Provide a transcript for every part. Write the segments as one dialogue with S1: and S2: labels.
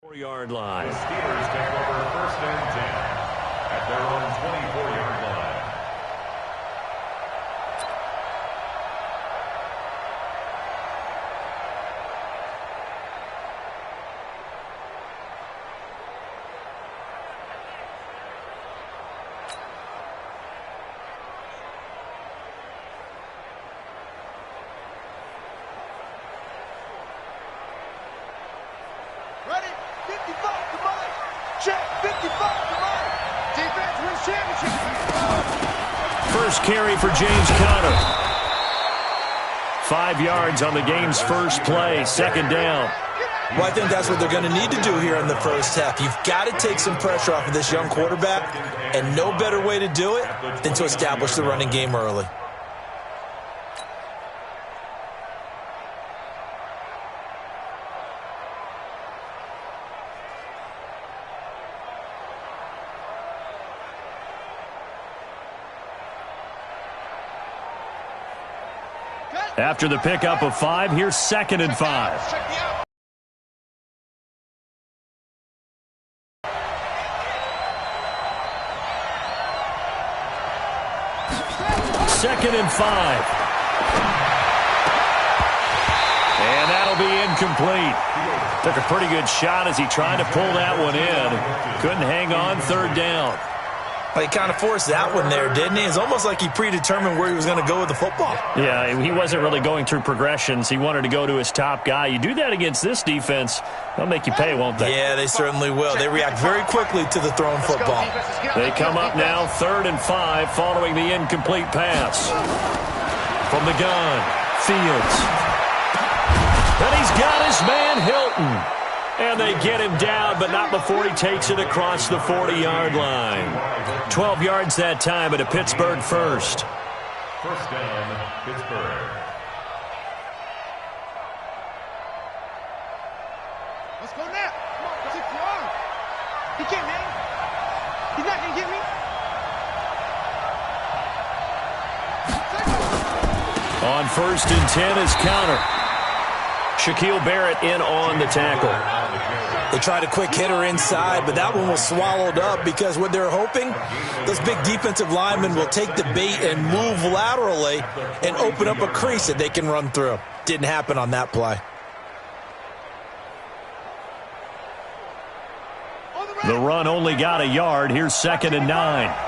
S1: 4-yard line.
S2: The Steelers take over 1st and 10 at their own 24-yard line.
S3: Ready? 55 to mine. Check. 55 to mine. Defense wins championship.
S1: First carry for James Conner. 5 yards on the game's first play. 2nd down.
S4: Well, I think that's what they're going to need to do here in the first half. You've got to take some pressure off of this young quarterback, and no better way to do it than to establish the running game early.
S1: After the pickup of 5, here's 2nd and 5. Second and 5. And that'll be incomplete. Took a pretty good shot as he tried to pull that one in. Couldn't hang on. 3rd down.
S4: He kind of forced that one there, didn't he? It's almost like he predetermined where he was going to go with the football.
S1: Yeah, he wasn't really going through progressions. He wanted to go to his top guy. You do that against this defense, they'll make you pay, won't they?
S4: Yeah, they certainly will. They react very quickly to the thrown football.
S1: They come up now 3rd and 5 following the incomplete pass. From the gun, Fields. And he's got his man Hilton. And they get him down, but not before he takes it across the 40-yard line. 12 yards that time at a Pittsburgh first.
S2: 1st down, Pittsburgh.
S3: Let's go now. Come on, 60 yards. He can't, man. He's not going to get me.
S1: On 1st and 10 is Conner. Shaquille Barrett in on the tackle.
S4: They tried a quick hitter inside, but that one was swallowed up because what they're hoping, those big defensive linemen will take the bait and move laterally and open up a crease that they can run through. Didn't happen on that play.
S1: The run only got a yard. Here's 2nd and 9.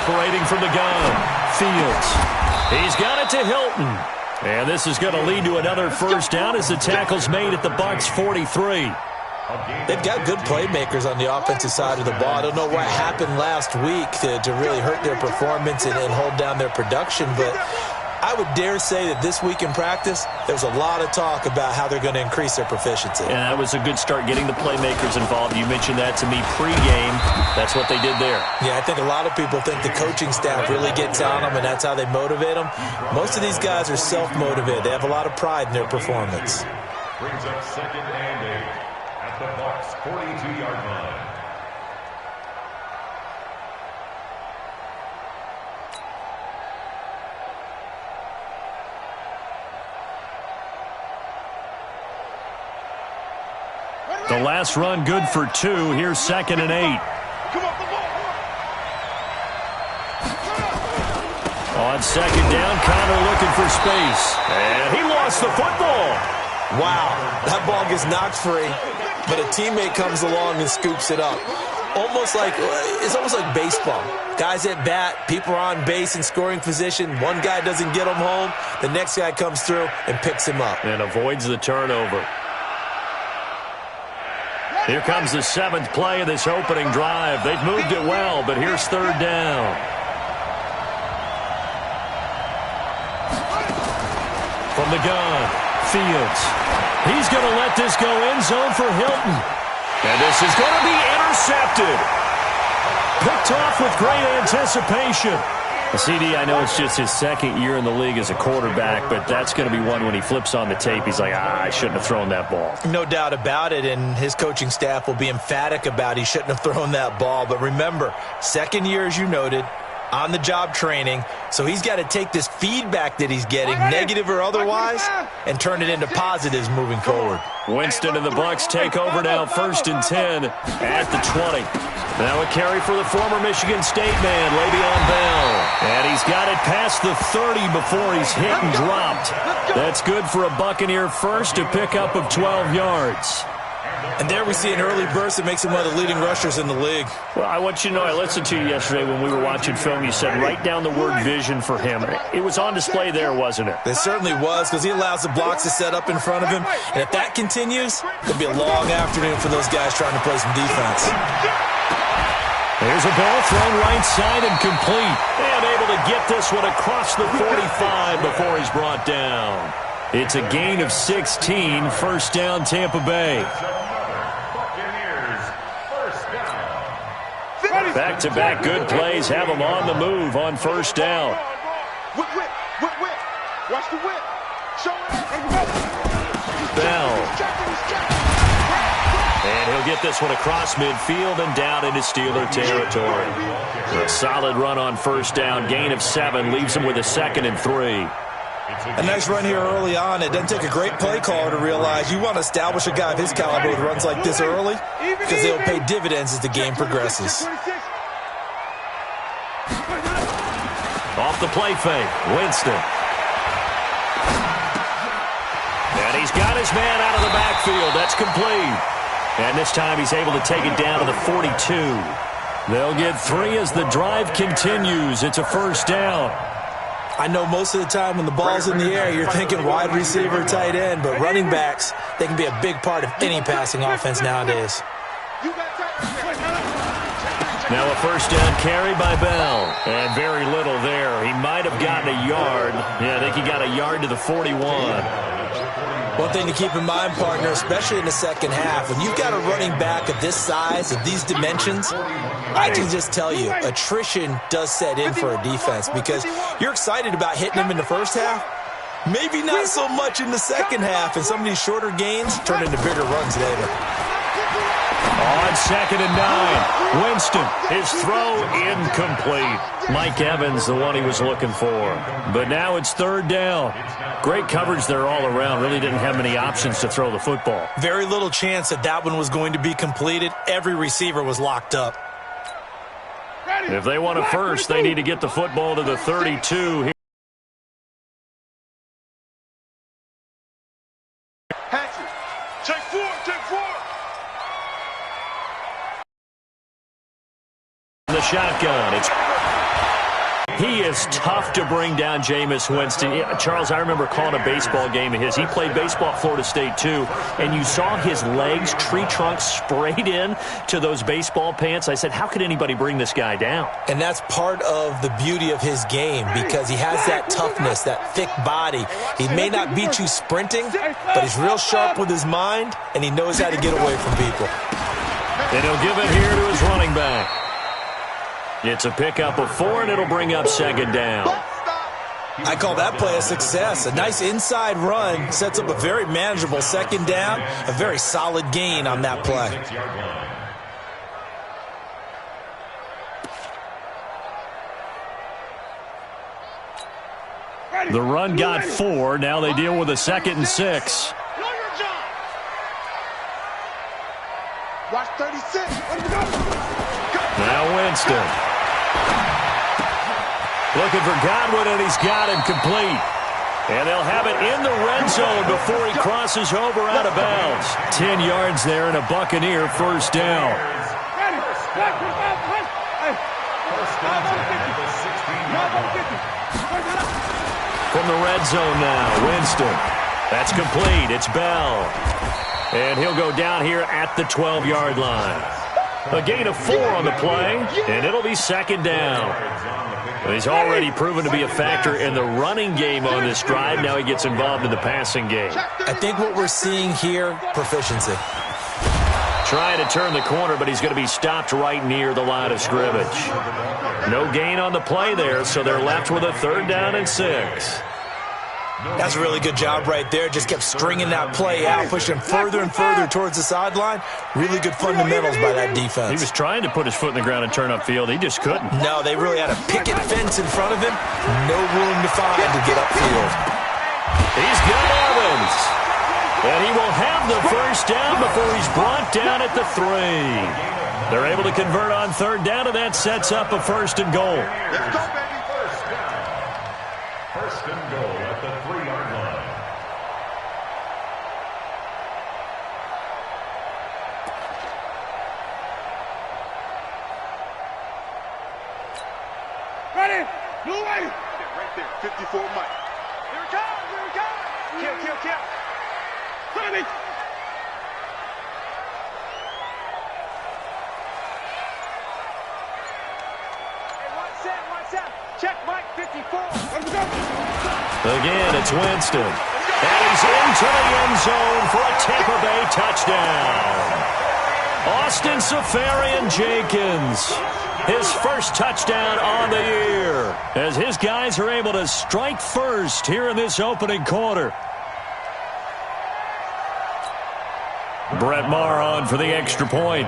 S1: Operating from the gun, Fields. He's got it to Hilton. And this is going to lead to another 1st down as the tackle's made at the Bucs' 43.
S4: They've got good playmakers on the offensive side of the ball. I don't know what happened last week to really hurt their performance and hold down their production, but I would dare say that this week in practice, there's a lot of talk about how they're going to increase their proficiency.
S1: And that was a good start, getting the playmakers involved. You mentioned that to me pregame. That's what they did there.
S4: Yeah, I think a lot of people think the coaching staff really gets on them, and that's how they motivate them. Most of these guys are self-motivated. They have a lot of pride in their performance.
S2: Brings up 2nd and 8 at the Bucs' 42-yard line.
S1: The last run good for 2. Here's 2nd and 8. On 2nd down, Conner looking for space. And he lost the football.
S4: Wow, that ball gets knocked free, but a teammate comes along and scoops it up. It's almost like baseball. Guys at bat, people are on base in scoring position. One guy doesn't get him home. The next guy comes through and picks him up.
S1: And avoids the turnover. Here comes the 7th play of this opening drive. They've moved it well, but here's 3rd down. From the gun, Fields. He's going to let this go end zone for Hilton. And this is going to be intercepted. Picked off with great anticipation. CD, I know it's just his 2nd year in the league as a quarterback, but that's going to be one when he flips on the tape, he's like, I shouldn't have thrown that ball.
S4: No doubt about it, and his coaching staff will be emphatic about he shouldn't have thrown that ball. But remember, 2nd year, as you noted, on-the-job training, so he's got to take this feedback that he's getting, negative or otherwise, and turn it into positives moving forward.
S1: Winston and the Bucs take over now, 1st and 10 at the 20. Now a carry for the former Michigan State man, Le'Veon Bell. And he's got it past the 30 before he's hit and dropped. That's good for a Buccaneer first, a pickup of 12 yards.
S4: And there we see an early burst that makes him one of the leading rushers in the league.
S1: Well, I want you to know, I listened to you yesterday when we were watching film. You said write down the word vision for him. It was on display there, wasn't it?
S4: It certainly was, because he allows the blocks to set up in front of him. And if that continues, it'll be a long afternoon for those guys trying to play some defense.
S1: There's a ball thrown right side and complete. And able to get this one across the 45 before he's brought down. It's a gain of 16, 1st down Tampa Bay. Back-to-back good plays have them on the move on 1st down.
S3: Whip. Watch the whip. Show it.
S1: Bell. And he'll get this one across midfield and down into Steeler territory. A solid run on 1st down. Gain of 7 leaves him with a 2nd and 3.
S4: A nice run here early on. It doesn't take a great play caller to realize you want to establish a guy of his caliber with runs like this early, because they'll pay dividends as the game progresses.
S1: Off the play fake, Winston. And he's got his man out of the backfield. That's complete. And this time he's able to take it down to the 42. They'll get 3 as the drive continues. It's a 1st down.
S4: I know most of the time when the ball's in the air, you're thinking wide receiver, tight end, but running backs, they can be a big part of any passing offense nowadays.
S1: Now a 1st down carry by Bell. And very little there. He might have gotten a yard. Yeah, I think he got a yard to the 41.
S4: One thing to keep in mind, partner, especially in the second half, when you've got a running back of this size, of these dimensions, I can just tell you, attrition does set in for a defense, because you're excited about hitting them in the first half, maybe not so much in the second half, and some of these shorter gains turn into bigger runs later.
S1: On 2nd and 9, Winston, his throw incomplete. Mike Evans, the one he was looking for. But now it's 3rd down. Great coverage there all around. Really didn't have many options to throw the football.
S4: Very little chance that one was going to be completed. Every receiver was locked up.
S1: If they want a first, they need to get the football to the 32.
S3: Take 4.
S1: The shotgun. He is tough to bring down, Jameis Winston. Charles, I remember calling a baseball game of his. He played baseball at Florida State, too, and you saw his legs, tree trunks sprayed in to those baseball pants. I said, how could anybody bring this guy down?
S4: And that's part of the beauty of his game, because he has that toughness, that thick body. He may not beat you sprinting, but he's real sharp with his mind, and he knows how to get away from people.
S1: And he'll give it here to his running back. It's a pickup of 4, and it'll bring up 2nd down.
S4: I call that play a success. A nice inside run sets up a very manageable 2nd down, a very solid gain on that play.
S1: The run got 4. Now they deal with a 2nd and 6.
S3: Watch 36.
S1: Now Winston. Looking for Godwin, and he's got him complete. And they'll have it in the red zone before he crosses over out of bounds. 10 yards there and a Buccaneer 1st down. From the red zone now, Winston. That's complete. It's Bell. And he'll go down here at the 12-yard line. A gain of 4 on the play, and it'll be 2nd down. He's already proven to be a factor in the running game on this drive. Now he gets involved in the passing game.
S4: I think what we're seeing here, proficiency.
S1: Trying to turn the corner, but he's going to be stopped right near the line of scrimmage. No gain on the play there, so they're left with a 3rd down and 6.
S4: That's a really good job right there. Just kept stringing that play out, pushing him further and further towards the sideline. Really good fundamentals by that defense.
S1: He was trying to put his foot in the ground and turn upfield. He just couldn't.
S4: No, they really had a picket fence in front of him. No room to find to get upfield.
S1: He's got Evans. And he will have the first down before he's brought down at the 3. They're able to convert on third down, and that sets up a 1st and goal.
S3: Let's go, baby.
S2: First and goal at the 3-yard line.
S3: Ready? Blue way. Right there, 54 Mike. Here it comes, here it comes. Kill. Follow me. Hey, one set. Check Mike, 54. Let's go.
S1: Again, it's Winston. And he's into the end zone for a Tampa Bay touchdown. Austin Safarian-Jenkins, his first touchdown on the year, as his guys are able to strike first here in this opening quarter. Brett Maher on for the extra point.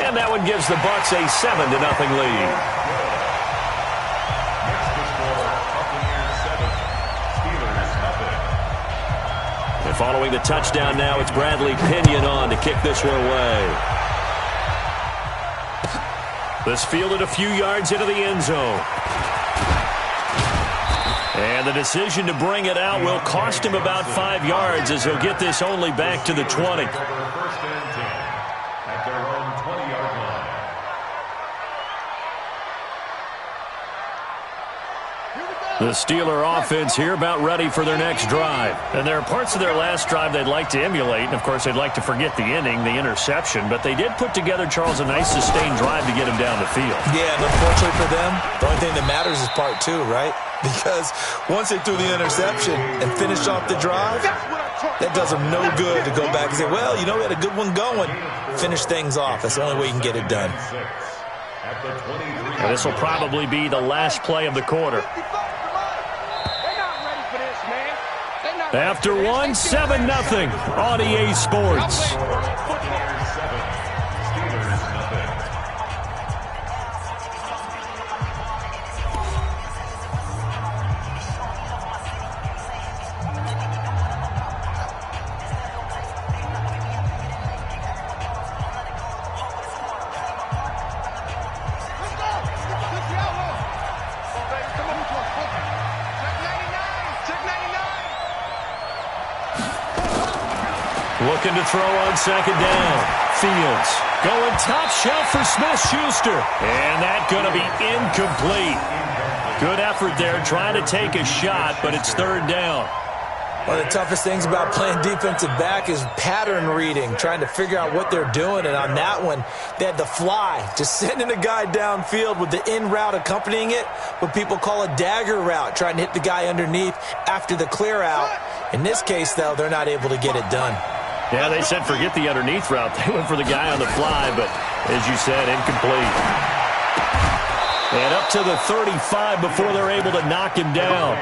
S1: And that one gives the Bucs a 7-0 lead. And following the touchdown now, it's Bradley Pinion on to kick this one away. This fielded a few yards into the end zone. And the decision to bring it out will cost him about 5 yards, as he'll get this only back to the 20.
S2: First and 10 at their own 20-yard line.
S1: The Steeler offense here about ready for their next drive. And there are parts of their last drive they'd like to emulate. And, of course, they'd like to forget the inning, the interception. But they did put together, Charles, a nice sustained drive to get him down the field.
S4: Yeah, and unfortunately for them, the only thing that matters is part 2, right? Because once they threw the interception and finished off the drive, that does them no good to go back and say, well, you know, we had a good one going. Finish things off. That's the only way you can get it done.
S1: And this will probably be the last play of the quarter. After one, 7-0 on EA Sports. Looking to throw on second down. Fields going top shelf for Smith-Schuster. And that going to be incomplete. Good effort there trying to take a shot, but it's third down.
S4: One of the toughest things about playing defensive back is pattern reading, trying to figure out what they're doing. And on that one, they had to fly, just sending a guy downfield with the in route accompanying it, what people call a dagger route, trying to hit the guy underneath after the clear out. In this case, though, they're not able to get it done.
S1: Yeah, they said forget the underneath route. They went for the guy on the fly, but as you said, incomplete. And up to the 35 before they're able to knock him down.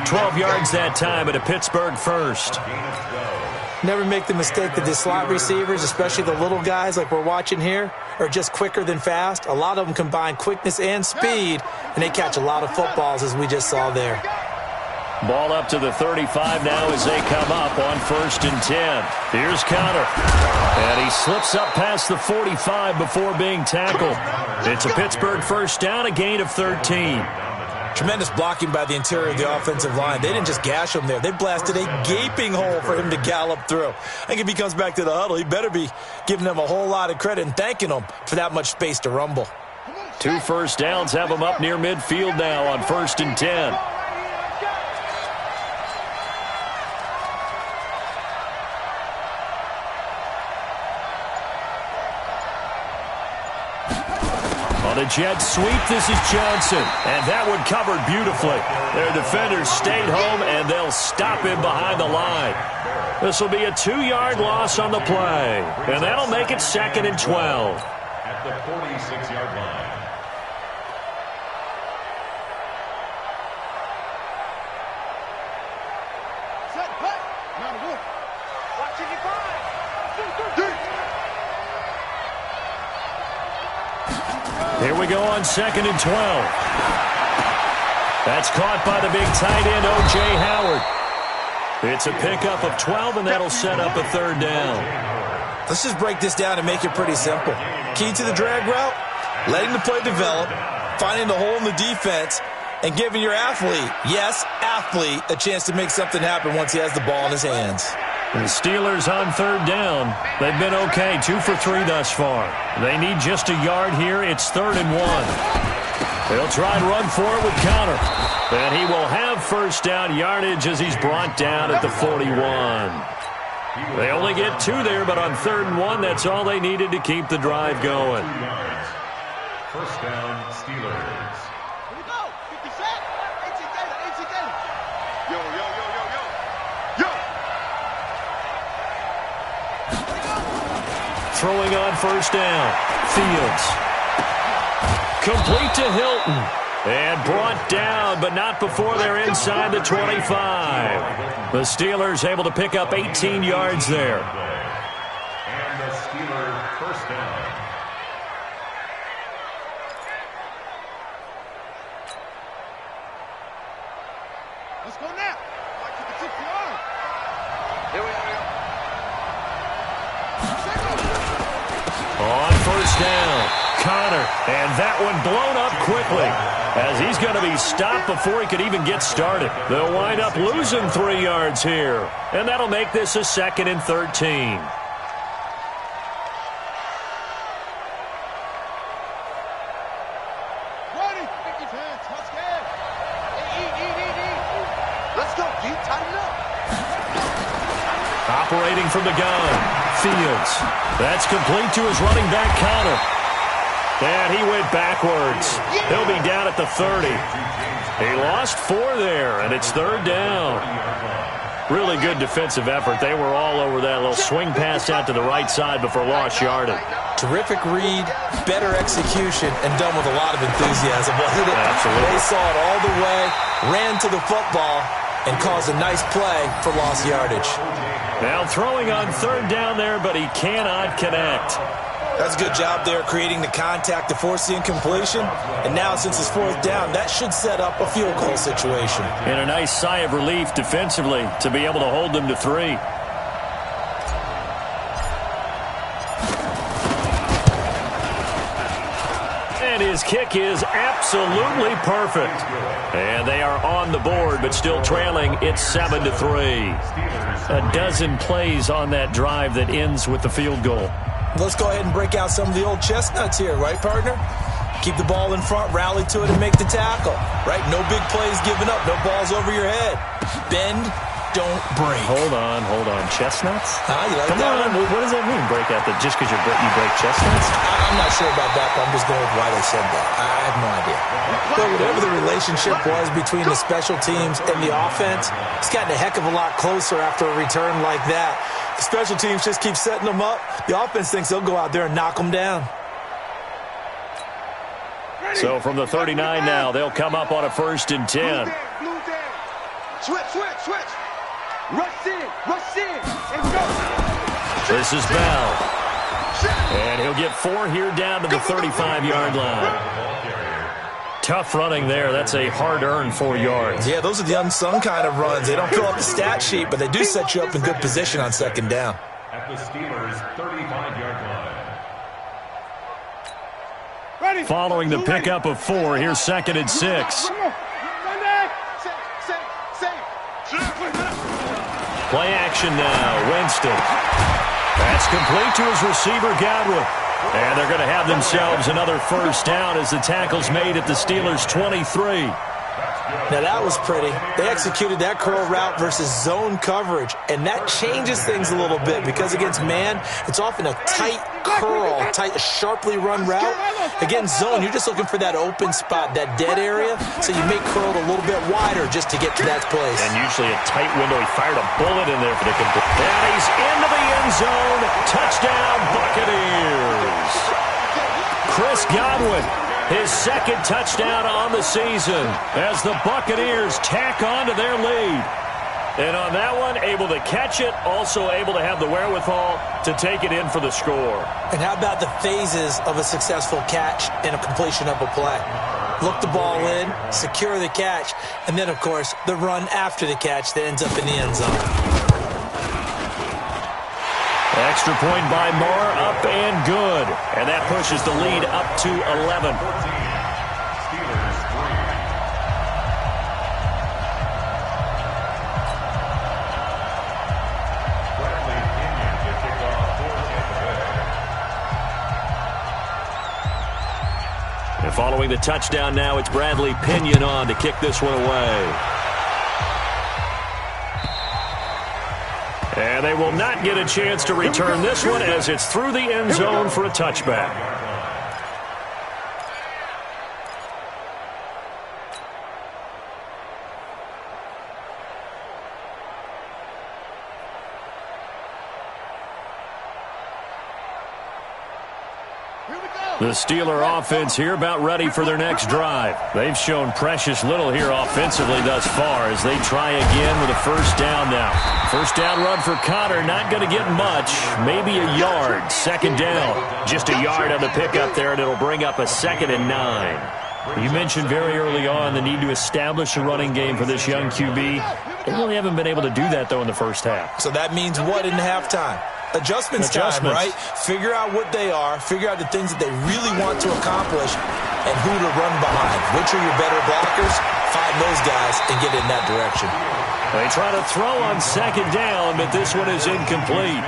S1: 12 yards that time at a Pittsburgh first.
S4: Never make the mistake that the slot receivers, especially the little guys like we're watching here, are just quicker than fast. A lot of them combine quickness and speed, and they catch a lot of footballs, as we just saw there.
S1: Ball up to the 35 now as they come up on 1st and 10. Here's Conner. And he slips up past the 45 before being tackled. It's a Pittsburgh first down, a gain of 13.
S4: Tremendous blocking by the interior of the offensive line. They didn't just gash him there. They blasted a gaping hole for him to gallop through. I think if he comes back to the huddle, he better be giving them a whole lot of credit and thanking them for that much space to rumble.
S1: 2 first downs have him up near midfield now on 1st and 10. On a jet sweep, this is Johnson. And that one covered beautifully. Their defenders stayed home, and they'll stop him behind the line. This will be a 2-yard loss on the play. And that'll make it 2nd and 12.
S2: at the 46-yard line.
S3: Set, play. Now the wolf. Watching you find.
S1: Here we go on 2nd and 12. That's caught by the big tight end, O.J. Howard. It's a pickup of 12, and that'll set up a 3rd down.
S4: Let's just break this down and make it pretty simple. Key to the drag route, letting the play develop, finding the hole in the defense, and giving your athlete, yes, athlete, a chance to make something happen once he has the ball in his hands.
S1: The Steelers on 3rd down. They've been okay, 2 for 3 thus far. They need just a yard here. It's 3rd and 1. They'll try and run for it with Connor. And he will have 1st down yardage as he's brought down at the 41. They only get 2 there, but on 3rd and 1, that's all they needed to keep the drive going.
S2: 1st down, Steelers.
S3: Here we go. 50 set. 18 data. Yo, yo, yo, yo, yo. Yo.
S1: Throwing on 1st down. Fields. Complete to Hilton. And brought down, but not before they're inside the 25. The Steelers able to pick up 18 yards there.
S2: And the Steelers 1st down.
S3: Let's go now. Like you can tip the arm. Here we are.
S1: On 1st down, Connor. And that one blown up quickly, as he's going to be stopped before he could even get started. They'll wind up losing 3 yards here, and that'll make this a 2nd and 13.
S3: Let's go, D. Tighten up.
S1: Operating from the gun, Fields. That's complete to his running back, Connor. And he went backwards. He'll be down at the 30. He lost 4 there, and it's 3rd down. Really good defensive effort. They were all over that little swing pass out to the right side before lost yardage.
S4: Terrific read, better execution, and done with a lot of enthusiasm, wasn't it?
S1: Absolutely.
S4: They saw it all the way, ran to the football, and caused a nice play for lost yardage.
S1: Now throwing on 3rd down there, but he cannot connect.
S4: That's a good job there creating the contact to force the incompletion. And now since it's 4th down, that should set up a field goal situation.
S1: And a nice sigh of relief defensively to be able to hold them to 3. And his kick is absolutely perfect. And they are on the board, but still trailing. It's 7-3. A dozen plays on that drive that ends with the field goal.
S4: Let's go ahead and break out some of the old chestnuts here, right, partner? Keep the ball in front, rally to it, and make the tackle, right? No big plays given up, no balls over your head. Bend, don't break.
S1: Hold on. Chestnuts?
S4: You like
S1: Come
S4: that
S1: on,
S4: one?
S1: what does that mean, break out? Just because you break chestnuts?
S4: I'm not sure about that, but I'm just going with why they said that. I have no idea. But whatever the relationship was between the special teams and the offense, it's gotten a heck of a lot closer after a return like that. The special teams just keep setting them up. The offense thinks they'll go out there and knock them down.
S1: So from the 39 now, they'll come up on a 1st and 10.
S3: Blue down. Switch. Rush in, and go.
S1: This is Bell. And he'll get 4 here down to the 35-yard line. Tough running there. That's a hard-earned 4 yards.
S4: Yeah, those are the unsung kind of runs. They don't fill up the stat sheet, but they do set you up in good position on 2nd down.
S2: At the Steelers' 35-yard line.
S3: Ready.
S1: Following the pickup of 4, here's 2nd and 6. Play action now. Winston. That's complete to his receiver, Godwin. And they're going to have themselves another 1st down as the tackle's made at the Steelers' 23.
S4: Now that was pretty. They executed that curl route versus zone coverage, and that changes things a little bit because against man, it's often a tight curl, sharply run route. Against zone, you're just looking for that open spot, that dead area, so you make curl a little bit wider just to get to that place.
S1: And usually a tight window. He fired a bullet in there for the complete. And he's into the end zone. Touchdown, Buccaneers. Chris Godwin, his second touchdown on the season as the Buccaneers tack on to their lead. And on that one, able to catch it, also able to have the wherewithal to take it in for the score.
S4: And how about the phases of a successful catch and a completion of a play? Look the ball in, secure the catch, and then, of course, the run after the catch that ends up in the end zone.
S1: Extra point by Moore, up and good. And that pushes the lead up to 11. And following the touchdown now, it's Bradley Pinion on to kick this one away. And they will not get a chance to return this one as it's through the end zone for a touchback. The Steeler offense here about ready for their next drive. They've shown precious little here offensively thus far as they try again with a first down now. First down run for Connor, not going to get much, maybe a yard. Second down, just a yard on the pickup there, and it'll bring up a 2nd and 9. You mentioned very early on the need to establish a running game for this young QB. They really haven't been able to do that, though, in the first half.
S4: So that means what in halftime? Adjustments time, right? Figure out what they are, figure out the things that they really want to accomplish, and who to run behind. Which are your better blockers? Find those guys and get in that direction.
S1: They try to throw on second down, but this one is incomplete.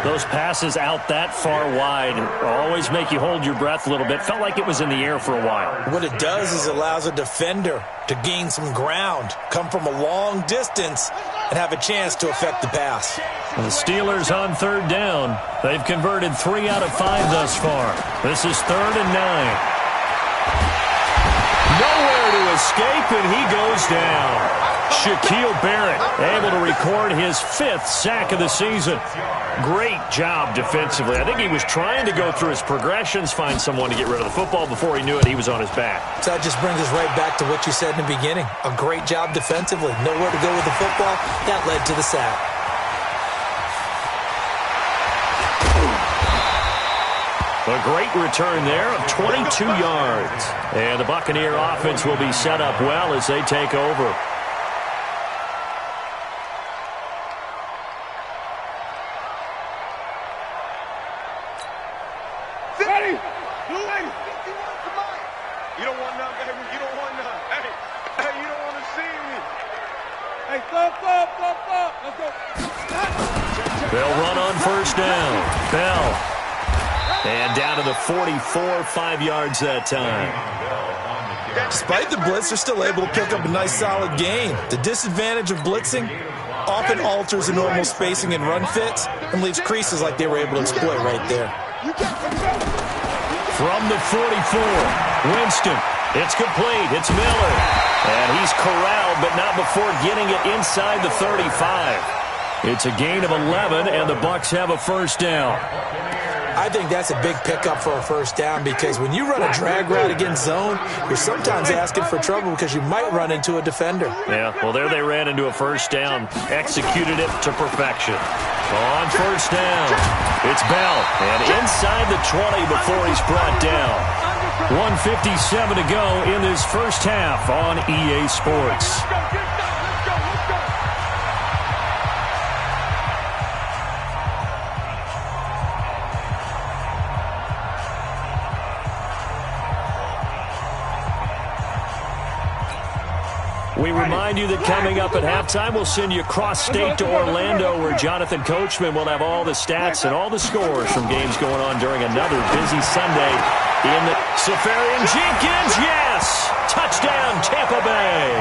S1: Those passes out that far wide always make you hold your breath a little bit. Felt like it was in the air for a while.
S4: What it does is it allows a defender to gain some ground, come from a long distance, and have a chance to affect the pass.
S1: The Steelers on third down. They've converted 3 out of 5 thus far. This is 3rd and 9. Nowhere to escape, and he goes down. Shaquille Barrett able to record his 5th sack of the season. Great job defensively. I think he was trying to go through his progressions, find someone to get rid of the football. Before he knew it, he was on his back.
S4: So that just brings us right back to what you said in the beginning. A great job defensively. Nowhere to go with the football. That led to the sack.
S1: A great return there of 22 yards. And the Buccaneer offense will be set up well as they take over.
S3: Ready? You don't want none, baby. You don't want none. Hey, you don't want to see me. Hey, stop. Let's go.
S1: They'll run on first down. Bell. And down to the 44, 5 yards that time.
S4: Despite the blitz, they're still able to pick up a nice solid gain. The disadvantage of blitzing often alters the normal spacing and run fits and leaves creases like they were able to exploit right there.
S1: From the 44, Winston. It's complete. It's Miller. And he's corralled, but not before getting it inside the 35. It's a gain of 11, and the Bucs have a first down.
S4: I think that's a big pickup for a first down because when you run a drag route against zone, you're sometimes asking for trouble because you might run into a defender.
S1: Yeah, well, there they ran into a first down, executed it to perfection. On first down, it's Bell, and inside the 20 before he's brought down. 1:57 to go in this first half on EA Sports. We remind you that coming up at halftime, we'll send you cross-state to Orlando, where Jonathan Coachman will have all the stats and all the scores from games going on during another busy Sunday in the Safarian Jenkins. Yes! Touchdown, Tampa Bay.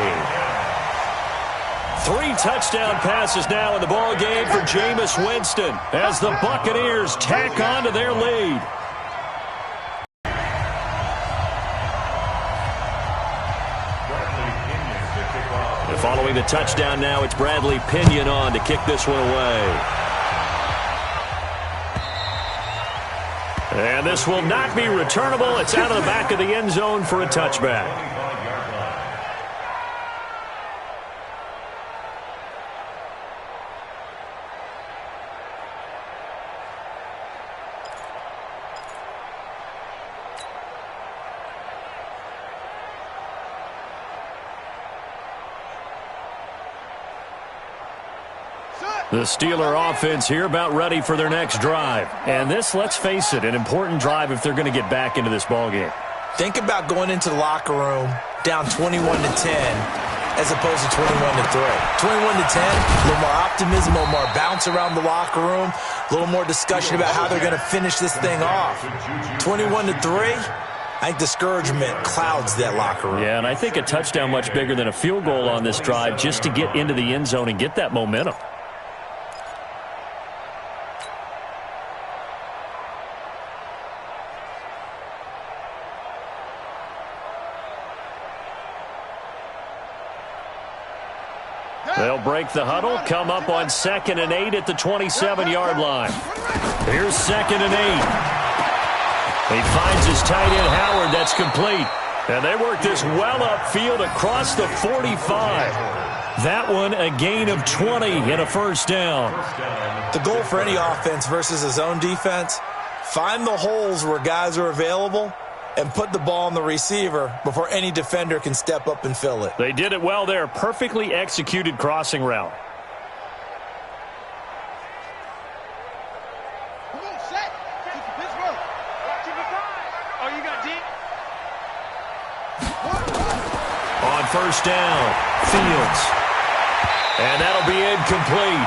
S1: 3 touchdown passes now in the ball game for Jameis Winston as the Buccaneers tack on to their lead. Following the touchdown now, it's Bradley Pinion on to kick this one away. And this will not be returnable. It's out of the back of the end zone for a touchback. The Steeler offense here about ready for their next drive. And this, let's face it, an important drive if they're going to get back into this ballgame.
S4: Think about going into the locker room down 21-10 as opposed to 21-3. 21-10, a little more optimism, a little more bounce around the locker room, a little more discussion about how they're going to finish this thing off. 21-3, I think discouragement clouds that locker room.
S1: Yeah, and I think a touchdown much bigger than a field goal on this drive just to get into the end zone and get that momentum. They'll break the huddle, come up on 2nd and 8 at the 27-yard line. Here's 2nd and 8. He finds his tight end, Howard. That's complete. And they work this well upfield across the 45. That one a gain of 20 and a first down.
S4: The goal for any offense versus a zone defense, find the holes where guys are available and put the ball on the receiver before any defender can step up and fill it.
S1: They did it well there. Perfectly executed crossing route.
S3: Come on, set. Pittsburgh. Watching the time. Oh, you got deep.
S1: On first down, Fields. And that'll be incomplete.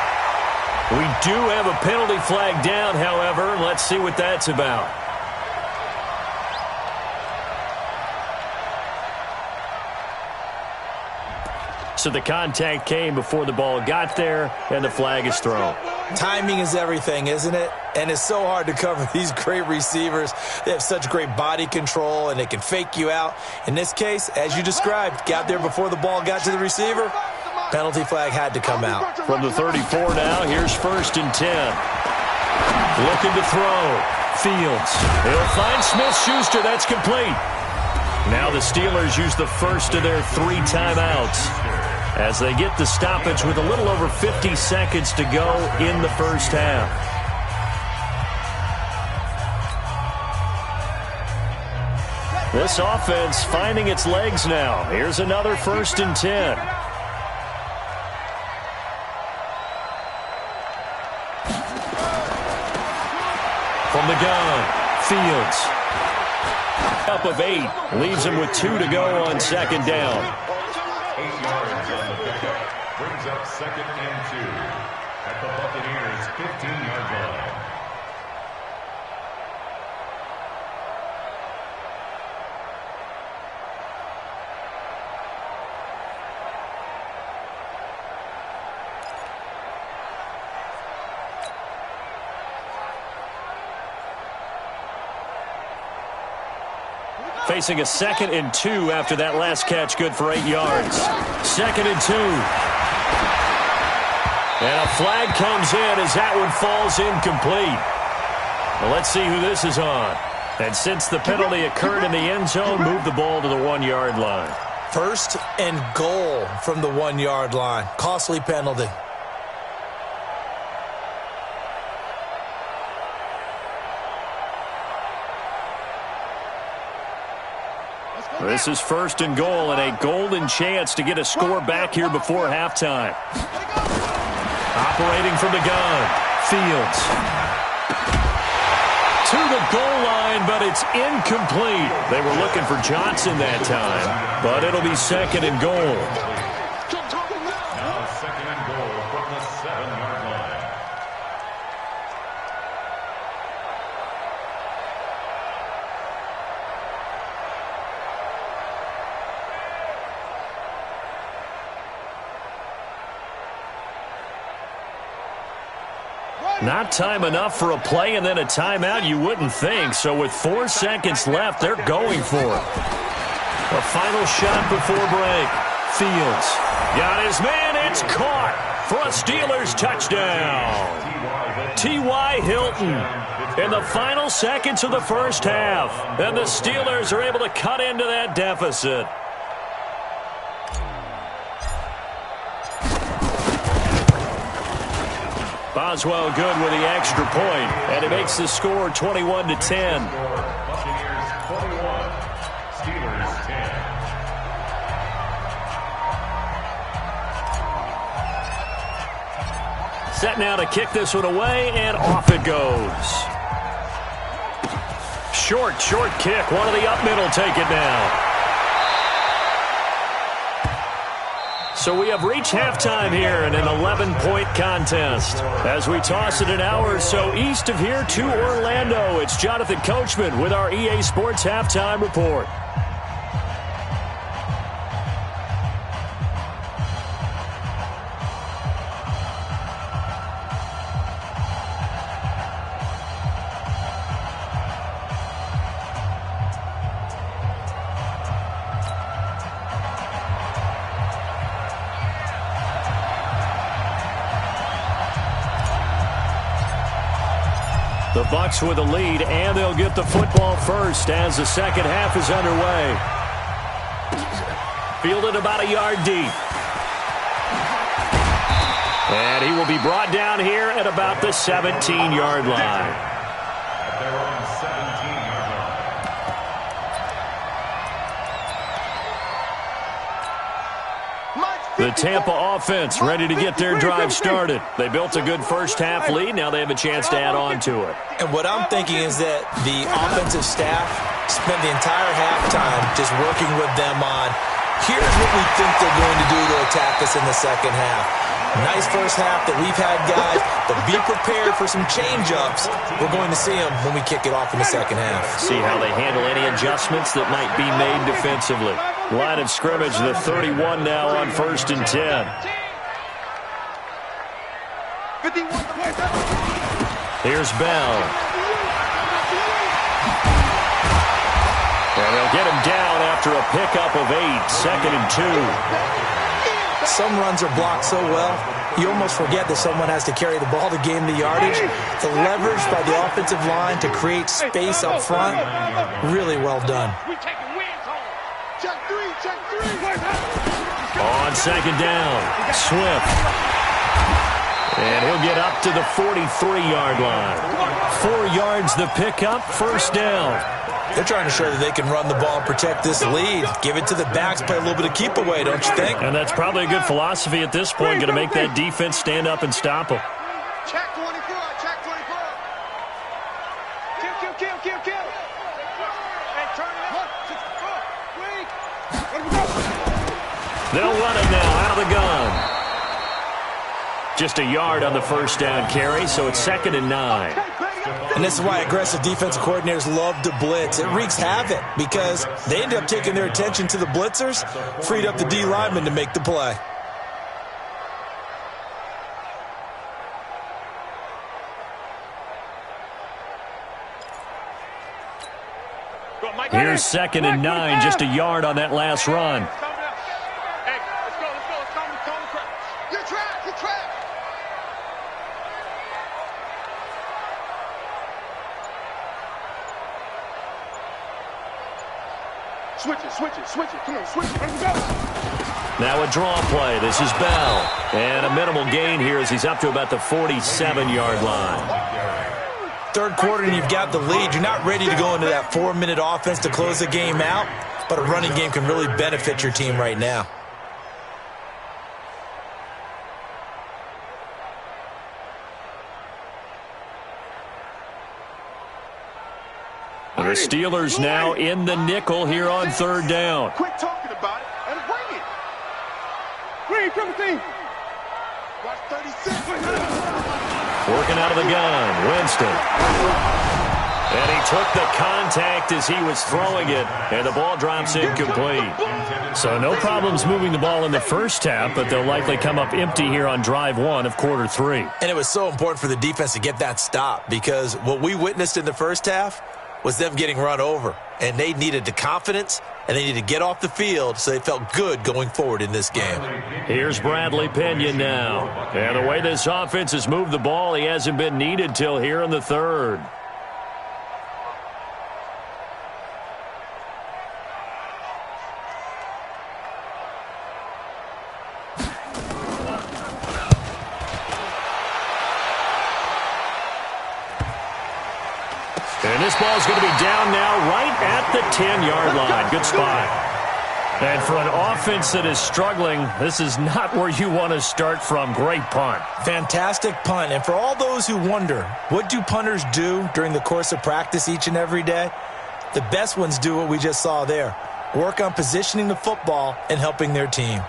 S1: We do have a penalty flag down, however. Let's see what that's about. So the contact came before the ball got there, and the flag is thrown.
S4: Timing is everything, isn't it? And it's so hard to cover these great receivers. They have such great body control, and they can fake you out. In this case, as you described, got there before the ball got to the receiver. Penalty flag had to come out.
S1: From the 34 now, here's 1st and 10. Looking to throw. Fields. He'll find Smith-Schuster. That's complete. Now the Steelers use the first of their 3 timeouts as they get the stoppage with a little over 50 seconds to go in the first half. This offense finding its legs now. Here's another 1st and 10. From the gun, Fields. Up of 8, leaves him with 2 to go on 2nd down.
S2: 8 yards on the pickup. Brings up 2nd and 2 at the Buccaneers' 15-yard line.
S1: Facing a 2nd and 2 after that last catch, good for 8 yards. 2nd and 2. And a flag comes in as that one falls incomplete. Well, let's see who this is on. And since the penalty occurred in the end zone, move the ball to the 1-yard line.
S4: 1st and goal from the 1-yard line. Costly penalty.
S1: This is 1st and goal and a golden chance to get a score back here before halftime. Operating from the gun, Fields. To the goal line, but it's incomplete. They were looking for Johnson that time, but it'll be 2nd and goal.
S2: Now 2nd and goal from the 7-yard line.
S1: Not time enough for a play and then a timeout, you wouldn't think. So with 4 seconds left, they're going for it. A final shot before break. Fields got his man. It's caught for a Steelers touchdown. T.Y. Hilton in the final seconds of the first half. And the Steelers are able to cut into that deficit. Boswell good with the extra point, and it makes the score 21-10.
S2: Buccaneers 21, Steelers 10.
S1: Set now to kick this one away, and off it goes. Short kick. One of the up middle take it now. So we have reached halftime here in an 11-point contest. As we toss it an hour or so east of here to Orlando, it's Jonathan Coachman with our EA Sports Halftime Report. The Bucs with a lead, and they'll get the football first as the second half is underway. Fielded about a yard deep. And he will be brought down here at about the 17-yard line.
S2: They're on 17-yard line.
S1: The Tampa offense ready to get their drive started. They built a good first-half lead. Now they have a chance to add on to it.
S4: And what I'm thinking is that the offensive staff spent the entire halftime just working with them on, here's what we think they're going to do to attack us in the second half. Nice first half that we've had, guys, but be prepared for some change-ups. We're going to see them when we kick it off in the second half.
S1: See how they handle any adjustments that might be made defensively. Line of scrimmage, the 31 now on 1st and 10. Here's Bell. And they'll get him down after a pickup of 8, 2nd and 2.
S4: Some runs are blocked so well, you almost forget that someone has to carry the ball to gain the yardage. The leverage by the offensive line to create space up front, really well done.
S1: On second down, Swift. And he'll get up to the 43-yard line. 4 yards the pickup, first down.
S4: They're trying to show that they can run the ball and protect this lead. Give it to the backs, play a little bit of keep away, don't you think?
S1: And that's probably a good philosophy at this point, going to make that defense stand up and stop them.
S3: Check 24, check 24. Kill. And turn it up.
S1: They'll run it now out of the gun. Just a yard on the first down carry, so it's 2nd and 9.
S4: And this is why aggressive defensive coordinators love to blitz. It wreaks havoc because they end up taking their attention to the blitzers, freed up the D lineman to make the play.
S1: Here's 2nd and 9, just a yard on that last run.
S3: Switch it. Come on, switch it. Let's go.
S1: Now a draw play. This is Bell. And a minimal gain here as he's up to about the 47-yard line.
S4: Third quarter and you've got the lead. You're not ready to go into that 4-minute offense to close the game out, but a running game can really benefit your team right now.
S1: The Steelers now in the nickel here on 3rd down.
S3: Quit talking about it and bring it. Bring from the team. Watch 36.
S1: Working out of the gun, Winston. And he took the contact as he was throwing it, and the ball drops incomplete. So no problems moving the ball in the first half, but they'll likely come up empty here on drive 1 of quarter 3.
S4: And it was so important for the defense to get that stop because what we witnessed in the first half was them getting run over, and they needed the confidence, and they needed to get off the field so they felt good going forward in this game.
S1: Here's Bradley Pinion now. And the way this offense has moved the ball, he hasn't been needed till here in the third. And this ball's going to be down now right at the 10-yard line. Good spot. And for an offense that is struggling, this is not where you want to start from. Great punt.
S4: Fantastic punt. And for all those who wonder, what do punters do during the course of practice each and every day? The best ones do what we just saw there. Work on positioning the football and helping their team.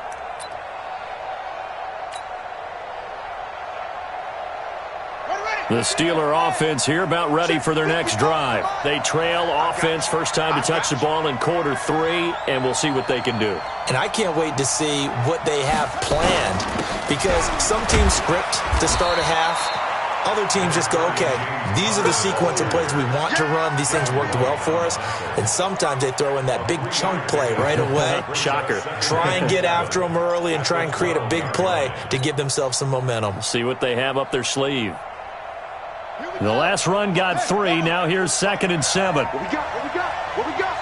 S1: The Steeler offense here about ready for their next drive. They trail offense first time to touch the ball in quarter 3, and we'll see what they can do.
S4: And I can't wait to see what they have planned, because some teams script to start a half. Other teams just go, okay, these are the sequence of plays we want to run. These things worked well for us. And sometimes they throw in that big chunk play right away.
S1: Shocker.
S4: Try and get after them early and try and create a big play to give themselves some momentum.
S1: See what they have up their sleeve. The last run got 3. Now here's 2nd and 7.
S3: What we got? What we got? What we got?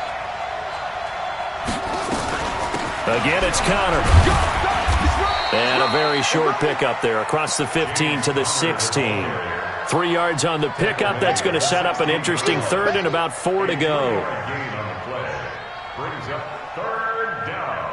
S1: Again, it's Connor. And a very short pickup there across the 15 to the 16. 3 yards on the pickup. That's going to set up an interesting third and about 4 to go.
S2: Brings up 3rd down.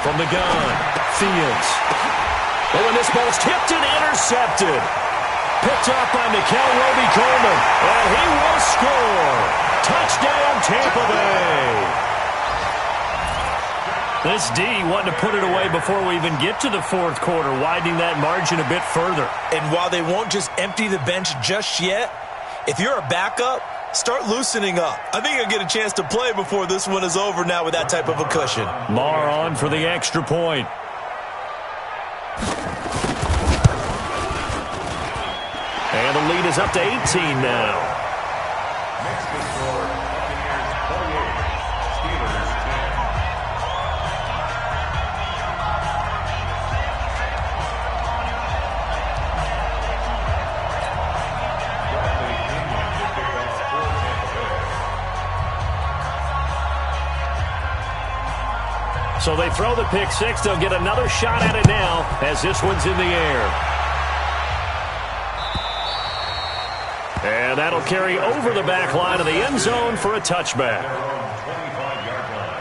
S1: From the gun, Fields. Oh, and this ball's tipped and intercepted. Picked off by Nickel Roby-Coleman. And he will score. Touchdown, Tampa Bay. This D wanting to put it away before we even get to the 4th quarter, widening that margin a bit further.
S4: And while they won't just empty the bench just yet, if you're a backup, start loosening up. I think you'll get a chance to play before this one is over now with that type of a cushion.
S1: Marr on for the extra point. And the lead is up to 18 now.
S2: Next to score, Buccaneers 48, Steelers 10.
S1: So they throw the pick 6. They'll get another shot at it now as this one's in the air. And that'll carry over the back line of the end zone for a touchback.
S2: Their own 25-yard line.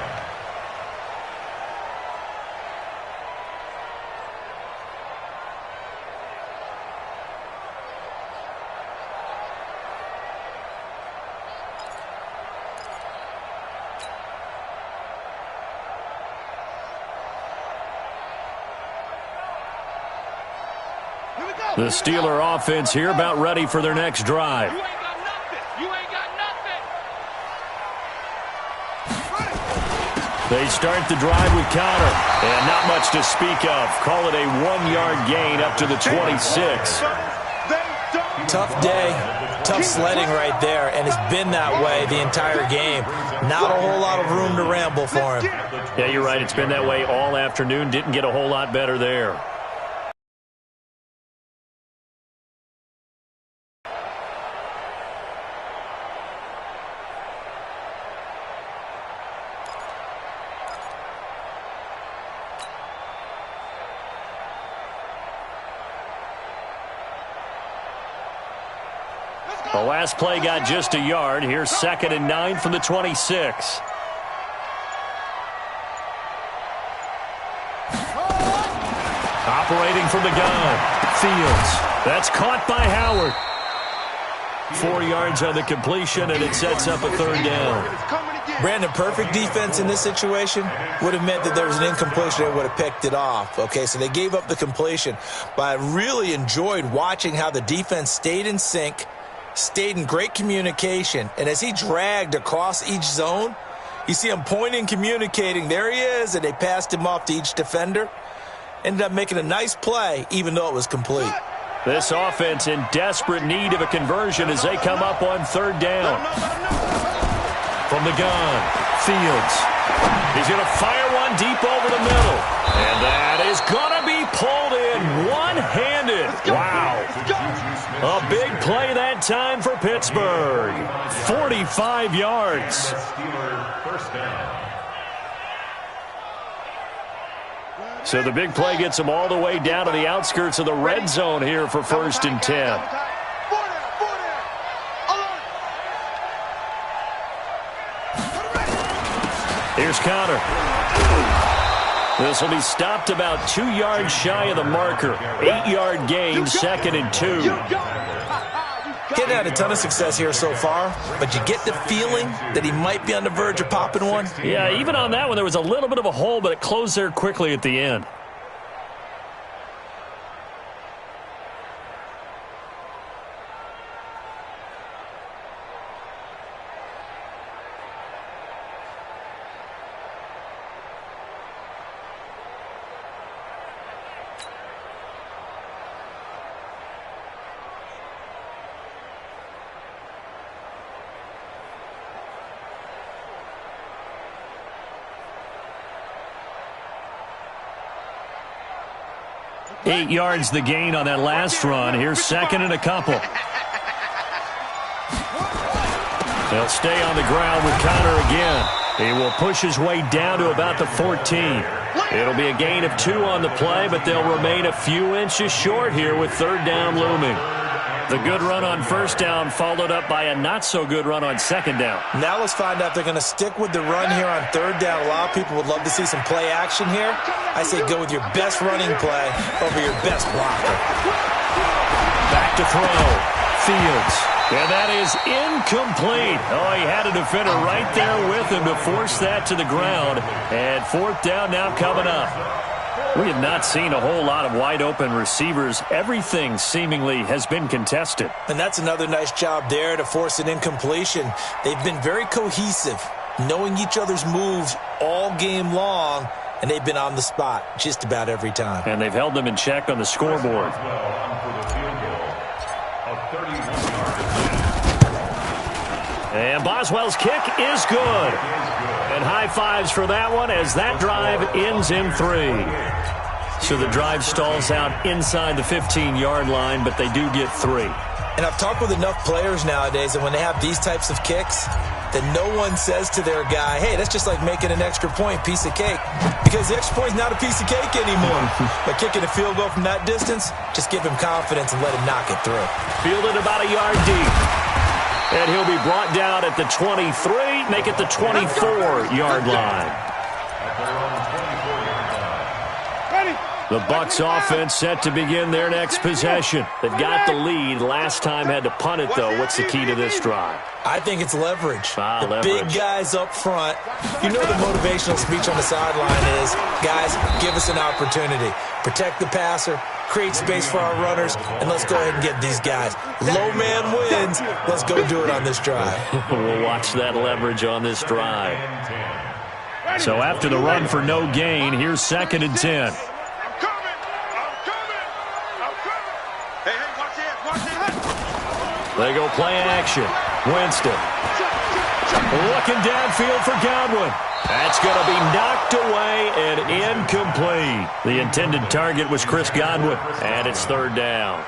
S1: The Steeler offense here about ready for their next drive.
S3: You ain't got nothing. You ain't got nothing.
S1: They start the drive with Connor. And not much to speak of. Call it a 1-yard gain up to the 26.
S4: Tough day, tough sledding right there, and it's been that way the entire game. Not a whole lot of room to ramble for him.
S1: Yeah, you're right. It's been that way all afternoon. Didn't get a whole lot better there. The last play got just a yard. Here's 2nd and 9 from the 26. Operating from the gun. Fields. That's caught by Howard. 4 yards on the completion, and it sets up a third down.
S4: Brandon, perfect defense in this situation would have meant that there was an incompletion. They would have picked it off. Okay, so they gave up the completion. But I really enjoyed watching how the defense stayed in sync, stayed in great communication, and as he dragged across each zone, you see him pointing, communicating. There he is, and they passed him off to each defender. Ended up making a nice play, even though it was complete.
S1: This offense in desperate need of a conversion as they come up on third down. From the gun, Fields. He's going to fire one deep over the middle. And that is going to be pulled in one-handed. Wow. A big play that time for Pittsburgh. 45 yards. So the big play gets them all the way down to the outskirts of the red zone here for 1st and 10. Here's Connor. This will be stopped about 2 yards shy of the marker. 8-yard gain, 2nd and 2.
S4: Getting had a ton of success here so far, but you get the feeling that he might be on the verge of popping one.
S1: Yeah, even on that one, there was a little bit of a hole, but it closed there quickly at the end. Eight yards the gain on that last run. Here's 2nd and a couple. They'll stay on the ground with Connor again. He will push his way down to about the 14. It'll be a gain of 2 on the play, but they'll remain a few inches short here with 3rd down looming. The good run on 1st down followed up by a not-so-good run on 2nd down.
S4: Now let's find out if they're going to stick with the run here on 3rd down. A lot of people would love to see some play action here. I say go with your best running play over your best blocker.
S1: Back to throw. Fields. And that is incomplete. Oh, he had a defender right there with him to force that to the ground. And 4th down now coming up. We have not seen a whole lot of wide-open receivers. Everything seemingly has been contested.
S4: And that's another nice job there to force an incompletion. They've been very cohesive, knowing each other's moves all game long, and they've been on the spot just about every time.
S1: And they've held them in check on the scoreboard. And Boswell's kick is good. And high fives for that one as that drive ends in 3. So the drive stalls out inside the 15-yard line, but they do get 3.
S4: And I've talked with enough players nowadays, and when they have these types of kicks, that no one says to their guy, hey, that's just like making an extra point, piece of cake. Because the extra point's not a piece of cake anymore. But kicking a field goal from that distance, just give him confidence and let him knock it through.
S1: Fielded about a yard deep. And he'll be brought down at the 23, make it the 24-yard line. The Bucs offense set to begin their next possession. They've got the lead. Last time had to punt it, though. What's the key to this drive?
S4: I think it's leverage. The
S1: leverage.
S4: Big guys up front. You know the motivational speech on the sideline is, guys, give us an opportunity. Protect the passer, create space for our runners, and let's go ahead and get these guys. Low man wins. Let's go do it on this drive.
S1: We'll watch that leverage on this drive. So after the run for no gain, here's 2nd and 10. They go play action. Winston. Looking downfield for Godwin. That's going to be knocked away and incomplete. The intended target was Chris Godwin, and it's 3rd down.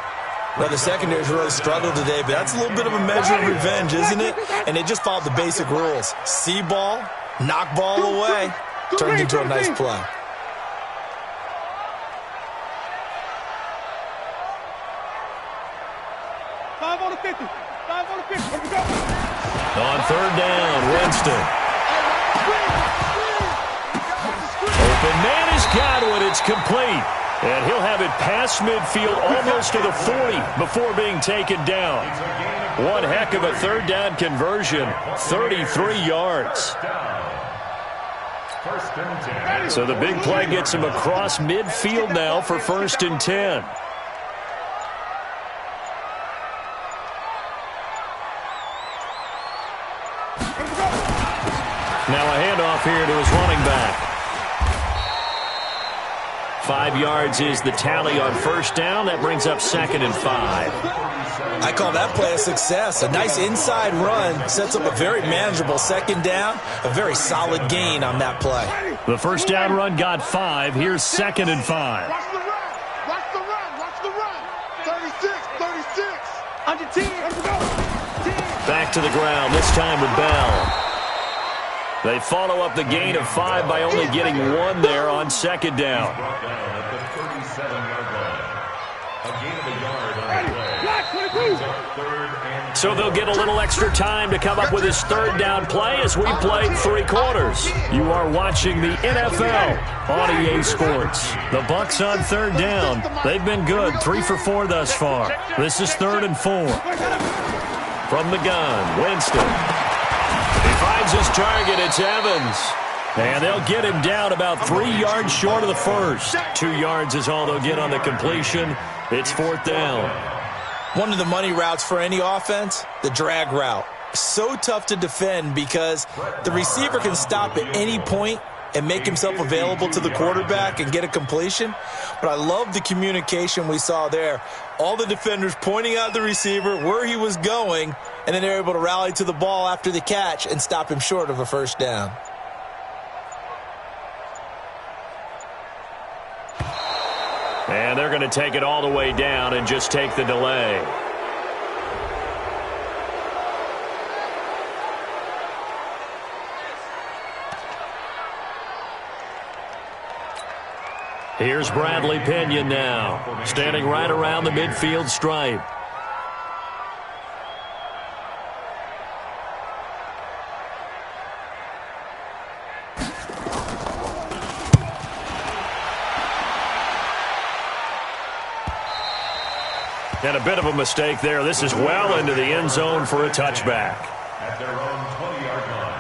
S4: Well, the secondary's really struggled today, but that's a little bit of a measure of revenge, isn't it? And they just followed the basic rules. See ball, knock ball away, turned into a nice play.
S1: On 3rd down, Winston. Open man is Godwin. It's complete. And he'll have it past midfield almost to the 40 before being taken down. One heck of a third down conversion, 33 yards.
S2: First and 10.
S1: So the big play gets him across midfield now for 1st and 10. Now a handoff here to his running back. 5 yards is the tally on 1st down. That brings up 2nd and 5.
S4: I call that play a success. A nice inside run sets up a very manageable 2nd down. A very solid gain on that play.
S1: The 1st down run got 5. Here's 2nd and 5.
S3: Watch the run. Watch the run. Watch the run. 36, 36. Under 10. Let's go. 10.
S1: Back to the ground, this time with Bell. They follow up the gain of 5 by only getting 1 there on 2nd down.
S2: Brought down at the 37-yard line. A gain of a yard on the play. Brings up 3rd and 10.
S1: So they'll get a little extra time to come up with his 3rd down play as we played 3 quarters. You are watching the NFL on EA Sports. The Bucs on 3rd down. They've been good, 3 for 4 thus far. This is 3rd and 4. From the gun, Winston. He finds his target, it's Evans. And they'll get him down about 3 yards short of the first. 2 yards is all they'll get on the completion. It's 4th down.
S4: One of the money routes for any offense, the drag route. So tough to defend because the receiver can stop at any point and make himself available to the quarterback and get a completion. But I love the communication we saw there. All the defenders pointing out the receiver, where he was going, and then they're able to rally to the ball after the catch and stop him short of a 1st down.
S1: And they're going to take it all the way down and just take the delay. Here's Bradley Pinion now, standing right around the midfield stripe. And a bit of a mistake there. This is well into the end zone for a touchback.
S2: At their own 20-yard line.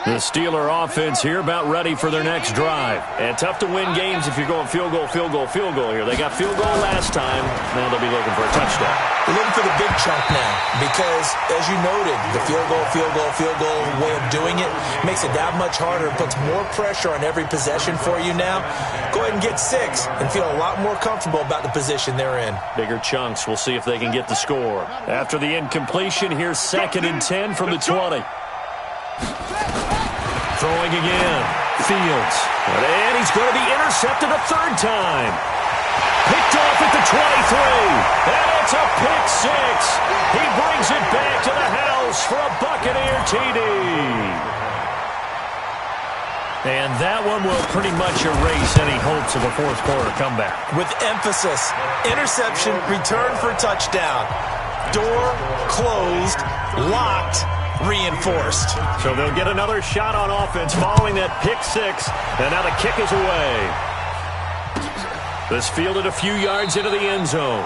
S1: The Steeler offense here about ready for their next drive. And tough to win games if you're going field goal, field goal, field goal here. They got field goal last time. Now they'll be looking for a touchdown.
S4: They're looking for the big chunk now because, as you noted, the field goal way of doing it makes it that much harder. It puts more pressure on every possession for you now. Go ahead and get 6 and feel a lot more comfortable about the position they're in.
S1: Bigger chunks. We'll see if they can get the score. After the incompletion, here's 2nd and 10 from the 20. Throwing again. Fields. And he's going to be intercepted a 3rd time. Picked off at the 23. And it's a pick 6. He brings it back to the house for a Buccaneer TD. And that one will pretty much erase any hopes of a 4th quarter comeback.
S4: With emphasis, interception, return for touchdown. Door closed, locked, reinforced.
S1: So they'll get another shot on offense following that pick 6. And now the kick is away. This fielded a few yards into the end zone.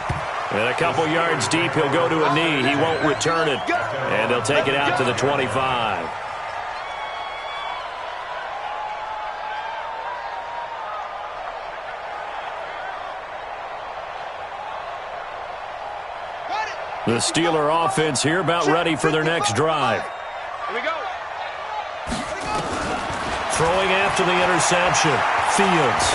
S1: And a couple yards deep, he'll go to a knee. He won't return it. And they'll take it out to the 25. The Steeler offense here about ready for their next drive.
S3: Here we go.
S1: Throwing after the interception. Fields.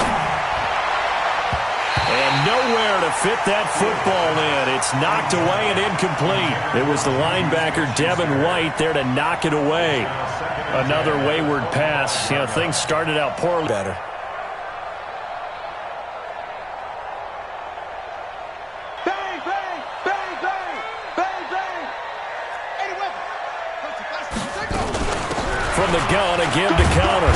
S1: And nowhere to fit that football in. It's knocked away and incomplete. It was the linebacker, Devin White, there to knock it away. Another wayward pass. You know, things started out poorly.
S4: Better.
S3: Bang, bang, bang, bang, bang, bang. 81.
S1: From the gun, again to counter.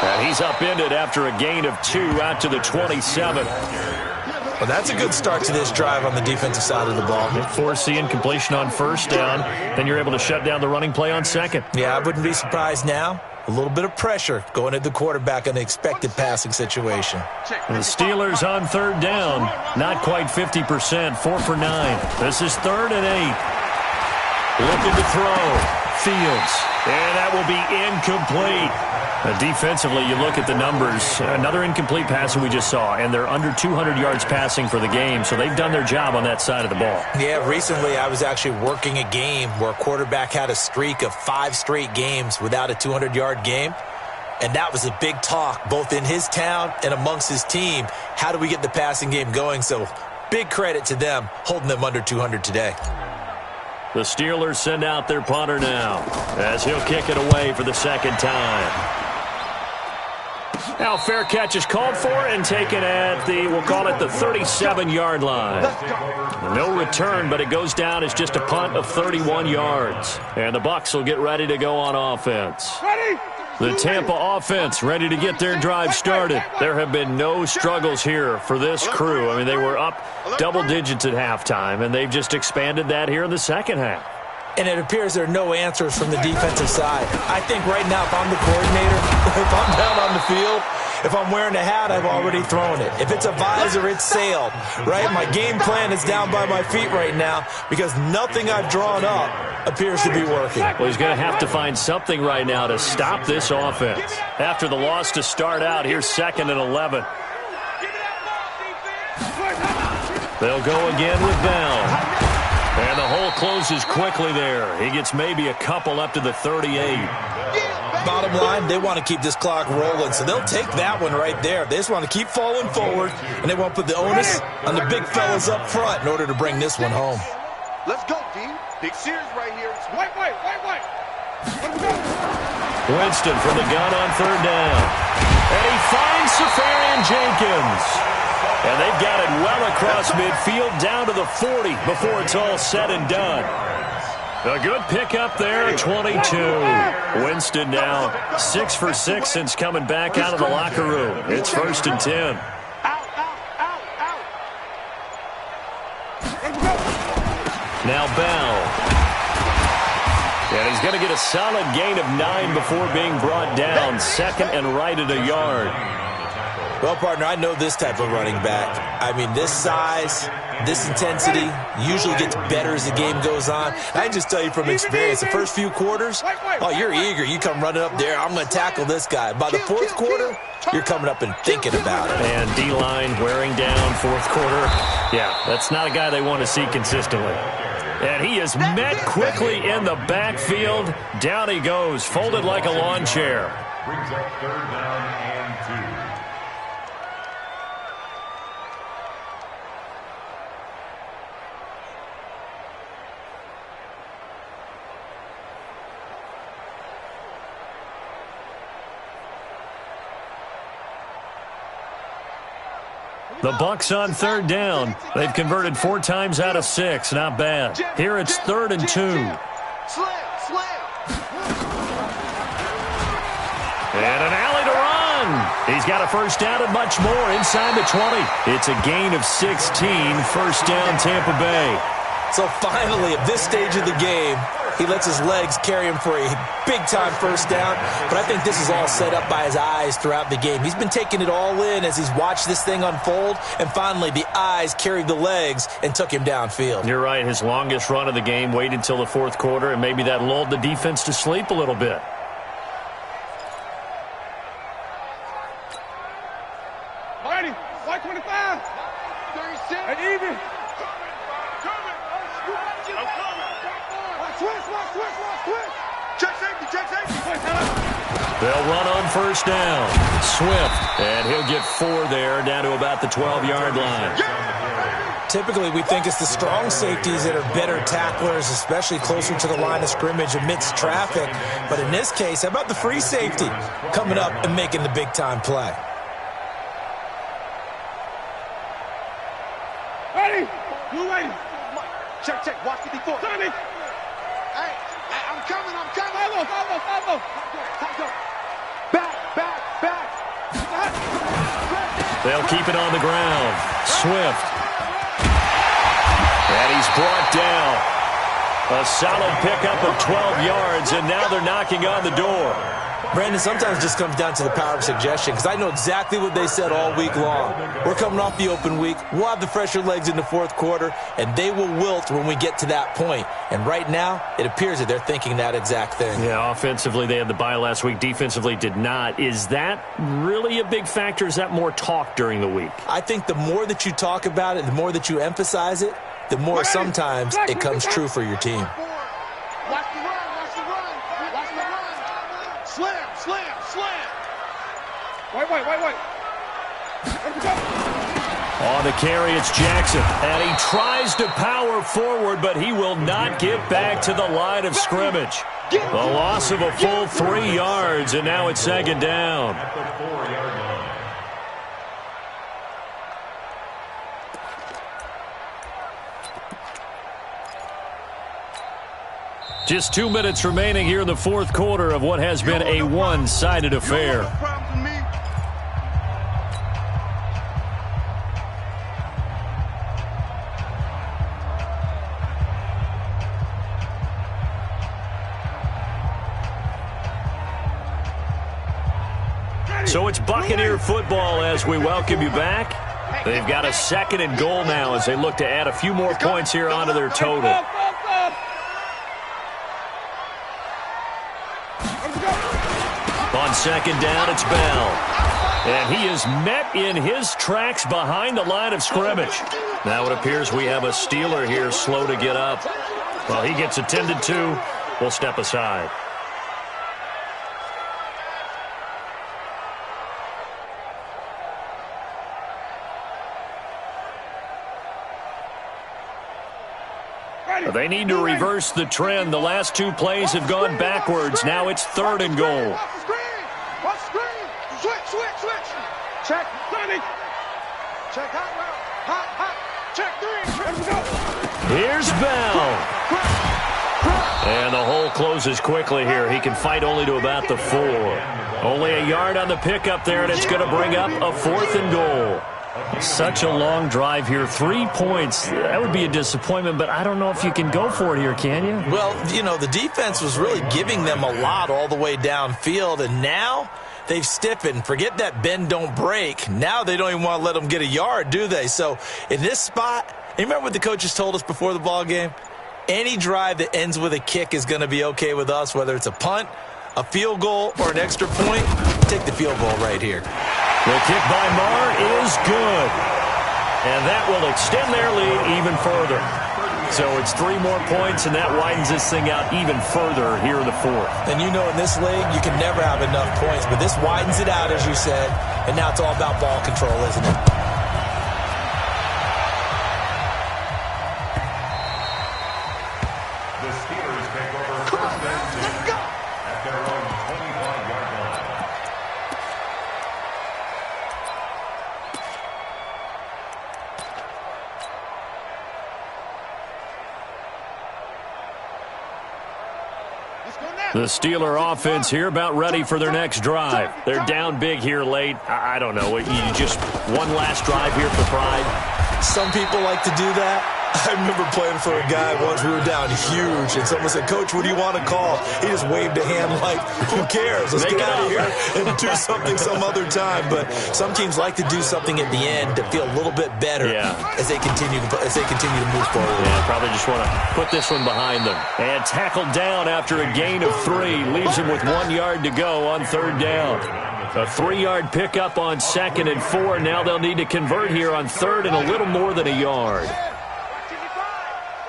S1: And he's upended after a gain of 2 out to the 27.
S4: Well, that's a good start to this drive on the defensive side of the ball.
S1: Force the incompletion on 1st down. Then you're able to shut down the running play on 2nd.
S4: Yeah, I wouldn't be surprised now A little bit of pressure going at the quarterback in the expected passing situation.
S1: The Steelers on third down. Not quite 50%. 4 for 9. This is 3rd and 8. Looking to throw. Fields. And that will be incomplete. Defensively, you look at the numbers. Another incomplete pass that we just saw, and they're under 200 yards passing for the game, so they've done their job on that side of the ball.
S4: Yeah, recently I was actually working a game where a quarterback had a streak of 5 straight games without a 200-yard game, and that was a big talk both in his town and amongst his team. How do we get the passing game going? So big credit to them holding them under 200 today.
S1: The Steelers send out their punter now as he'll kick it away for the second time. Now, fair catch is called for and taken at the, we'll call it the 37-yard line. No return, but it goes down as just a punt of 31 yards. And the Bucs will get ready to go on offense. The Tampa offense ready to get their drive started. There have been no struggles here for this crew. I mean, they were up double digits at halftime, and they've just expanded that here in the second half.
S4: And it appears there are no answers from the defensive side. I think right now, if I'm the coordinator, if I'm down on the field, if I'm wearing a hat, I've already thrown it. If it's a visor, it's sailed, right? My game plan is down by my feet right now because nothing I've drawn up appears to be working.
S1: Well, he's going to have to find something right now to stop this offense. After the loss to start out, here's 2nd and 11. They'll go again with Bell. And the hole closes quickly there. He gets maybe a couple up to the 38.
S4: Bottom line, they want to keep this clock rolling, so they'll take that one right there. They just want to keep falling forward, and they want to put the onus on the big fellas up front in order to bring this one home.
S3: Let's go, D. Big series right here. It's white.
S1: Winston from the gun on third down. And he finds Safarian Jenkins. And they've got it well across midfield down to the 40 before it's all said and done. A good pickup there, 22. Winston now 6 for 6 since coming back out of the locker room. It's 1st and 10. Now Bell. And he's going to get a solid gain of 9 before being brought down. 2nd and right at a yard.
S4: Well, partner, I know this type of running back. I mean, this size, this intensity usually gets better as the game goes on. I just tell you from experience, the first few quarters, oh, you're eager. You come running up there, I'm going to tackle this guy. By the 4th quarter, you're coming up and thinking about it.
S1: And D-line wearing down 4th quarter. Yeah, that's not a guy they want to see consistently. And he is met quickly in the backfield. Down he goes, folded like a lawn chair.
S2: Brings up 3rd down and 2.
S1: The Bucs on 3rd down. They've converted 4 times out of 6. Not bad. Here it's 3rd and 2. And an alley to run. He's got a first down and much more inside the 20. It's a gain of 16. 1st down, Tampa Bay.
S4: So finally, at this stage of the game, he lets his legs carry him for a big-time first down. But I think this is all set up by his eyes throughout the game. He's been taking it all in as he's watched this thing unfold. And finally, the eyes carried the legs and took him downfield.
S1: You're right. His longest run of the game waited until the 4th quarter, and maybe that lulled the defense to sleep a little bit.
S3: White 25. 36. And even.
S1: They'll run on 1st down. Swift, and he'll get 4 there, down to about the 12-yard line.
S4: Typically, we think it's the strong safeties that are better tacklers, especially closer to the line of scrimmage amidst traffic. But in this case, how about the free safety coming up and making the big-time play?
S3: Ready? Blue ready. Check. Watch 54. Tommy. Hey, I'm coming. Follow. Back.
S1: They'll keep it on the ground. Swift. And he's brought down. A solid pickup of 12 yards, and now they're knocking on the door.
S4: Brandon, sometimes it just comes down to the power of suggestion, because I know exactly what they said all week long. We're coming off the open week. We'll have the fresher legs in the fourth quarter, and they will wilt when we get to that point. And right now, it appears that they're thinking that exact thing.
S1: Yeah, offensively, they had the bye last week. Defensively, did not. Is that really a big factor? Is that more talk during the week?
S4: I think the more that you talk about it, the more that you emphasize it, the more sometimes it comes true for your team.
S3: Watch the run, watch the run, watch the run. Slam, slam, slam. Wait.
S1: On the carry, it's Jackson. And he tries to power forward, but he will not get back to the line of scrimmage. The loss of a full 3 yards, and now it's second down.
S2: At the 4-yard line.
S1: Just 2 minutes remaining here in the fourth quarter of what has been a one-sided affair. So it's Buccaneer football as we welcome you back. They've got a second and goal now as they look to add a few more points here onto their total. On second down, it's Bell. And he is met in his tracks behind the line of scrimmage. Now it appears we have a Steeler here slow to get up. Well, he gets attended to. We'll step aside. They need to reverse the trend. The last 2 plays have gone backwards. Now it's third and goal.
S3: Off screen. Switch. Check. Ready. Check hot route. Hot. Check 3. Ready to go.
S1: Here's Bell. And the hole closes quickly here. He can fight only to about the 4. Only a yard on the pickup there, and it's going to bring up a 4th and goal. Such a long drive here. 3 points. That would be a disappointment, but I don't know if you can go for it here, can you?
S4: Well, you know, the defense was really giving them a lot all the way downfield, and now they've stiffened. Forget that bend, don't break. Now they don't even want to let them get a yard, do they? So in this spot, you remember what the coaches told us before the ball game? Any drive that ends with a kick is going to be okay with us, whether it's a punt, a field goal, or an extra point. Take the field goal right here.
S1: The kick by Marr is good. And that will extend their lead even further. So it's 3 more points, and that widens this thing out even further here in the fourth.
S4: And you know in this league, you can never have enough points, but this widens it out, as you said, and now it's all about ball control, isn't it?
S2: The Steelers take over first and 10 at their own 25-yard line.
S1: The Steeler offense here about ready for their next drive. They're down big here late. I don't know. You just one last drive here for pride.
S4: Some people like to do that. I remember playing for a guy once. We were down huge, and someone said, "Coach, what do you want to call?" He just waved a hand like, "Who cares? Let's get out of here and do something some other time." But some teams like to do something at the end to feel a little bit better as they continue to move forward.
S1: Yeah, probably just want to put this one behind them. And tackled down after a gain of 3. Leaves him with 1 yard to go on third down. A 3-yard pickup on second and 4. Now they'll need to convert here on third and a little more than a yard.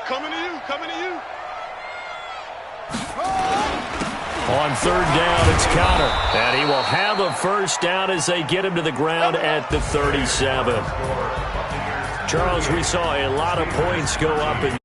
S3: Coming to you.
S1: On third down, it's Connor. And he will have a first down as they get him to the ground at the 37. Charles, we saw a lot of points go up in